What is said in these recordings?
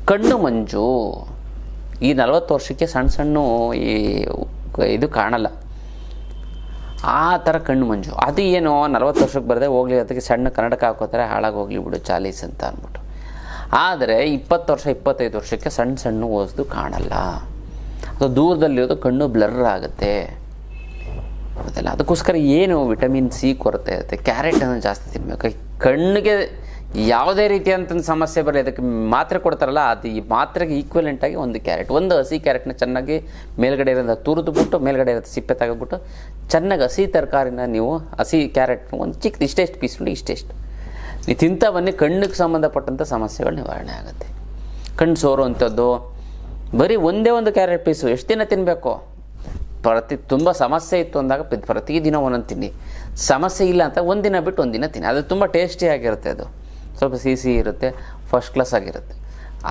ಕಣ್ಣು ಮಂಜು ಈ 40 ವರ್ಷಕ್ಕೆ ಸಣ್ಣ ಸಣ್ಣ ಇದು ಕಾಣಲ್ಲ, ಆ ಥರ ಕಣ್ಣು ಮಂಜು. ಅದು ಏನೋ 40 ವರ್ಷಕ್ಕೆ ಬರದೆ ಹೋಗಲಿ, ಅದಕ್ಕೆ ಸಣ್ಣ ಕನ್ನಡಕ ಹಾಕೋತಾರೆ, ಹಾಳಾಗಿ ಹೋಗಲಿ ಬಿಡು ಚಾಲೀಸ್ ಅಂತ ಅಂದ್ಬಿಟ್ಟು. ಆದರೆ 20 ವರ್ಷ 25 ವರ್ಷಕ್ಕೆ ಸಣ್ಣ ಸಣ್ಣ ವಸ್ತು ಕಾಣಲ್ಲ, ಅದು ದೂರದಲ್ಲಿರೋದು ಕಣ್ಣು ಬ್ಲರ್ ಆಗುತ್ತೆ, ಹೌದಲ್ಲ. ಅದಕ್ಕೋಸ್ಕರ ಏನು ವಿಟಮಿನ್ ಸಿ ಕೊರತೆ ಇರುತ್ತೆ. ಕ್ಯಾರೆಟನ್ನು ಜಾಸ್ತಿ ತಿನ್ನಬೇಕು. ಕಣ್ಣಿಗೆ ಯಾವುದೇ ರೀತಿಯಂಥ ಸಮಸ್ಯೆ ಬರಲಿ ಅದಕ್ಕೆ ಮಾತ್ರೆ ಕೊಡ್ತಾರಲ್ಲ, ಅದು ಈ ಮಾತ್ರೆಗೆ ಈಕ್ವಲೆಂಟಾಗಿ ಒಂದು ಕ್ಯಾರೆಟ್, ಒಂದು ಹಸಿ ಕ್ಯಾರೆಟ್ನ ಚೆನ್ನಾಗಿ ಮೇಲ್ಗಡೆ ಇರೋದು ತುರಿದ್ಬಿಟ್ಟು ಮೇಲ್ಗಡೆ ಇರೋದು ಸಿಪ್ಪೆ ತೆಗೆದ್ಬಿಟ್ಟು ಚೆನ್ನಾಗಿ ಹಸಿ ತರಕಾರಿನ ನೀವು ಹಸಿ ಕ್ಯಾರೆಟ್ ಒಂದು ಚಿಕ್ಕ ಇಷ್ಟೆಷ್ಟು ಪೀಸ್ ಮಾಡಿ ಇಷ್ಟೆಷ್ಟು ನೀವು ತಿಂತಾ ಬನ್ನಿ, ಕಣ್ಣಿಗೆ ಸಂಬಂಧಪಟ್ಟಂಥ ಸಮಸ್ಯೆಗಳು ನಿವಾರಣೆ ಆಗುತ್ತೆ. ಕಣ್ಣು ಸೋರುವಂಥದ್ದು ಬರೀ ಒಂದೇ ಒಂದು ಕ್ಯಾರೆಟ್ ಪೀಸು ಎಷ್ಟು ದಿನ ತಿನ್ನಬೇಕು? ತುಂಬ ಸಮಸ್ಯೆ ಇತ್ತು ಅಂದಾಗ ಪ್ರತಿದಿನ ಒಂದೊಂದು ತಿನ್ನಿ, ಸಮಸ್ಯೆ ಇಲ್ಲ ಅಂತ ಒಂದಿನ ಬಿಟ್ಟು ಒಂದಿನ ತಿನ್ನಿ. ಅದು ತುಂಬ ಟೇಸ್ಟಿಯಾಗಿರುತ್ತೆ, ಅದು ಸ್ವಲ್ಪ ಸಿಹಿ ಇರುತ್ತೆ, ಫಸ್ಟ್ ಕ್ಲಾಸ್ ಆಗಿರುತ್ತೆ,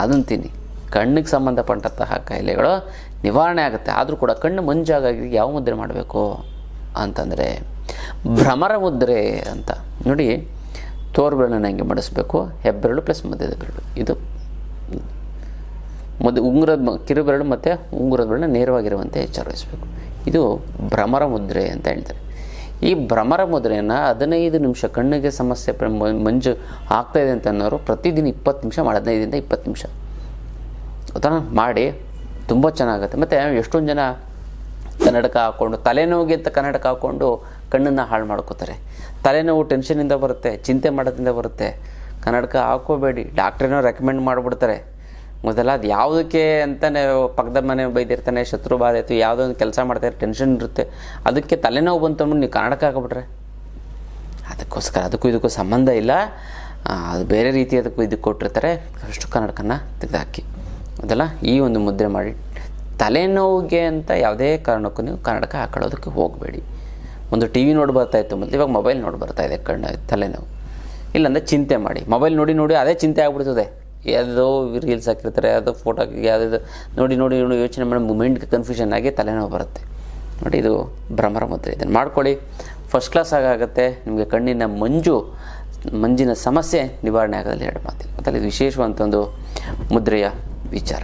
ಅದನ್ನು ತಿನ್ನಿ. ಕಣ್ಣಿಗೆ ಸಂಬಂಧಪಟ್ಟಂತಹ ಕಾಯಿಲೆಗಳು ನಿವಾರಣೆ ಆಗುತ್ತೆ. ಆದರೂ ಕೂಡ ಕಣ್ಣು ಮಂಜಾಗಿ ಯಾವ ಮುದ್ರೆ ಮಾಡಬೇಕು ಅಂತಂದರೆ ಭ್ರಮರ ಮುದ್ರೆ ಅಂತ ನೋಡಿ. ತೋರ್ಬೆರಳನ್ನು ಹಂಗೆ ಮಡಿಸ್ಬೇಕು, ಹೆಬ್ಬೆರಳು ಪ್ಲಸ್ ಮಧ್ಯದ ಬೆರಳು, ಇದು ಉಂಗುರದ ಕಿರುಬೆರಳು ಮತ್ತು ಉಂಗುರದ ಬೆರಳನ್ನ ನೇರವಾಗಿರುವಂತೆ ಎಚ್ಚರ ವಹಿಸಬೇಕು. ಇದು ಭ್ರಮರ ಮುದ್ರೆ ಅಂತ ಹೇಳ್ತಾರೆ. ಈ ಭ್ರಮರ ಮುದ್ರೆಯನ್ನು 15 ನಿಮಿಷ ಕಣ್ಣಿಗೆ ಸಮಸ್ಯೆ ಮಂಜು ಆಗ್ತಾಯಿದೆ ಅಂತ ಅನ್ನೋರು ಪ್ರತಿದಿನ 20 ನಿಮಿಷ ಮಾಡಿ, 15ರಿಂದ 20 ನಿಮಿಷ ಅದರ ಮಾಡಿ, ತುಂಬ ಚೆನ್ನಾಗುತ್ತೆ. ಮತ್ತು ಎಷ್ಟೊಂದು ಜನ ಕನ್ನಡಕ ಹಾಕ್ಕೊಂಡು ತಲೆನೋವಿಗೆ ಅಂತ ಕನ್ನಡಕ ಹಾಕ್ಕೊಂಡು ಕಣ್ಣನ್ನು ಹಾಳು ಮಾಡ್ಕೋತಾರೆ. ತಲೆನೋವು ಟೆನ್ಷನಿಂದ ಬರುತ್ತೆ, ಚಿಂತೆ ಮಾಡೋದ್ರಿಂದ ಬರುತ್ತೆ. ಕನ್ನಡಕ ಹಾಕೋಬೇಡಿ, ಡಾಕ್ಟ್ರೇನೋ ರೆಕಮೆಂಡ್ ಮಾಡಿಬಿಡ್ತಾರೆ. ಮೊದಲ ಅದು ಯಾವುದಕ್ಕೆ ಅಂತಲೇ ಪಕ್ಕದ ಮನೆ ಬೈದಿರ್ತಾನೆ, ಶತ್ರು ಬಾಧೆ ಆಯಿತು, ಯಾವುದೋ ಒಂದು ಕೆಲಸ ಮಾಡ್ತಾರೆ, ಟೆನ್ಷನ್ ಇರುತ್ತೆ, ಅದಕ್ಕೆ ತಲೆನೋವು ಬಂತು ನೀವು ಕನ್ನಡಕ ಹಾಕಿಬಿಟ್ರೆ ಅದಕ್ಕೋಸ್ಕರ ಅದಕ್ಕೂ ಇದಕ್ಕೂ ಸಂಬಂಧ ಇಲ್ಲ. ಅದು ಬೇರೆ ರೀತಿ ಅದಕ್ಕೂ ಇದಕ್ಕೆ ಕೊಟ್ಟಿರ್ತಾರೆ. ಅಷ್ಟು ಕನ್ನಡಕನ ತೆಗೆದುಹಾಕಿ ಅದೆಲ್ಲ ಈ ಒಂದು ಮುದ್ರೆ ಮಾಡಿ. ತಲೆನೋವಿಗೆ ಅಂತ ಯಾವುದೇ ಕಾರಣಕ್ಕೂ ನೀವು ಕನ್ನಡಕ ಹಾಕೊಳ್ಳೋದಕ್ಕೆ ಹೋಗಬೇಡಿ. ಒಂದು ಟಿ ವಿ ನೋಡಿ ಬರ್ತಾಯಿತ್ತು ಮೊದಲು, ಇವಾಗ ಮೊಬೈಲ್ ನೋಡಿ ಬರ್ತಾಯಿದೆ ತಲೆನೋವು. ಇಲ್ಲಾಂದರೆ ಚಿಂತೆ ಮಾಡಿ, ಮೊಬೈಲ್ ನೋಡಿ ನೋಡಿ ಅದೇ ಚಿಂತೆ ಆಗ್ಬಿಡ್ತದೆ. ಯಾವುದೋ ರೀಲ್ಸ್ ಹಾಕಿರ್ತಾರೆ, ಯಾವುದೋ ಫೋಟೋ ಹಾಕಿ ಯಾವುದೋ ನೋಡಿ ನೋಡಿ ನೋಡಿ ಯೋಚನೆ ಮಾಡಿ ಮೈಂಡ್ಗೆ ಕನ್ಫ್ಯೂಷನ್ ಆಗಿ ತಲೆನೋವು ಬರುತ್ತೆ ನೋಡಿ. ಇದು ಭ್ರಮರ ಮುದ್ರೆ, ಇದನ್ನು ಮಾಡ್ಕೊಳ್ಳಿ, ಫಸ್ಟ್ ಕ್ಲಾಸ್ ಆಗುತ್ತೆ. ನಿಮಗೆ ಕಣ್ಣಿನ ಮಂಜಿನ ಸಮಸ್ಯೆ ನಿವಾರಣೆ ಆಗೋದಲ್ಲಿ 2 ಮಾತಿಲ್ಲ. ಮತ್ತು ಇದು ವಿಶೇಷವಂತ ಒಂದು ಮುದ್ರೆಯ ವಿಚಾರ.